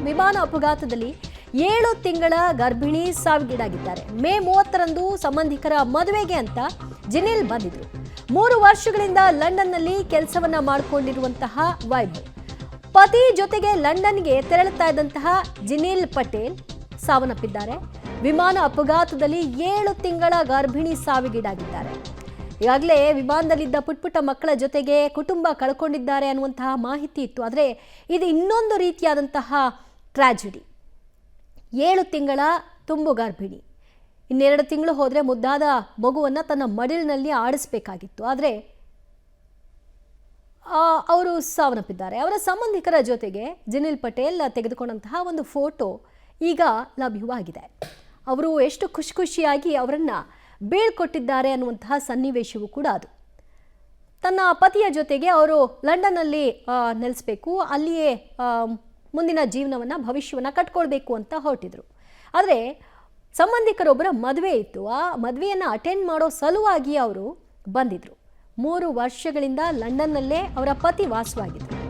ವಿಮಾನ ಅಪಘಾತದಲ್ಲಿ 7 ತಿಂಗಳ ಗರ್ಭಿಣಿ ಸಾವಿಗೀಡಾಗಿದ್ದಾರೆ. ಮೇ 30ರಂದು ಸಂಬಂಧಿಕರ ಮದುವೆಗೆ ಅಂತ ಜಿನಿಲ್ ಬಂದಿದ್ರು. 3 ವರ್ಷಗಳಿಂದ ಲಂಡನ್ನಲ್ಲಿ ಕೆಲಸವನ್ನ ಮಾಡಿಕೊಂಡಿರುವಂತಹ ವೈಭವ್ ಪತಿ ಜೊತೆಗೆ ಲಂಡನ್ಗೆ ತೆರಳುತ್ತಾ ಇದ್ದಂತಹ ಜಿನಿಲ್ ಪಟೇಲ್ ಸಾವನ್ನಪ್ಪಿದ್ದಾರೆ. ವಿಮಾನ ಅಪಘಾತದಲ್ಲಿ 7 ತಿಂಗಳ ಗರ್ಭಿಣಿ ಸಾವಿಗೀಡಾಗಿದ್ದಾರೆ. ಈಗಾಗಲೇ ವಿಮಾನದಲ್ಲಿದ್ದ ಪುಟ್ಟ ಮಕ್ಕಳ ಜೊತೆಗೆ ಕುಟುಂಬ ಕಳ್ಕೊಂಡಿದ್ದಾರೆ ಅನ್ನುವಂತಹ ಮಾಹಿತಿ ಇತ್ತು. ಆದರೆ ಇದು ಇನ್ನೊಂದು ರೀತಿಯಾದಂತಹ ಟ್ರಾಜಿಡಿ. 7 ತಿಂಗಳ ತುಂಬು ಗರ್ಭಿಣಿ, ಇನ್ನೆರಡು ತಿಂಗಳು ಹೋದರೆ ಮುದ್ದಾದ ಮಗುವನ್ನು ತನ್ನ ಮಡಿಲಿನಲ್ಲಿ ಆಡಿಸ್ಬೇಕಾಗಿತ್ತು. ಆದರೆ ಅವರು ಸಾವನ್ನಪ್ಪಿದ್ದಾರೆ. ಅವರ ಸಂಬಂಧಿಕರ ಜೊತೆಗೆ ಜಿನಿಲ್ ಪಟೇಲ್ ತೆಗೆದುಕೊಂಡಂತಹ ಒಂದು ಫೋಟೋ ಈಗ ಲಭ್ಯವಾಗಿದೆ. ಅವರು ಎಷ್ಟು ಖುಷಿಯಾಗಿ ಅವರನ್ನು ಬೀಳ್ಕೊಟ್ಟಿದ್ದಾರೆ ಅನ್ನುವಂತಹ ಸನ್ನಿವೇಶವೂ ಕೂಡ ಅದು. ತನ್ನ ಪತಿಯ ಜೊತೆಗೆ ಅವರು ಲಂಡನ್ನಲ್ಲಿ ನೆಲೆಸಬೇಕು, ಅಲ್ಲಿಯೇ ಮುಂದಿನ ಜೀವನವನ್ನು ಭವಿಷ್ಯವನ್ನು ಕಟ್ಕೊಳ್ಬೇಕು ಅಂತ ಹೊರಟಿದ್ರು. ಆದರೆ ಸಂಬಂಧಿಕರೊಬ್ಬರ ಮದುವೆ ಇತ್ತು. ಆ ಮದುವೆಯನ್ನು ಅಟೆಂಡ್ ಮಾಡೋ ಸಲುವಾಗಿ ಅವರು ಬಂದಿದ್ರು. 3 ವರ್ಷಗಳಿಂದ ಲಂಡನ್ನಲ್ಲೇ ಅವರ ಪತಿ ವಾಸವಾಗಿದ್ರು.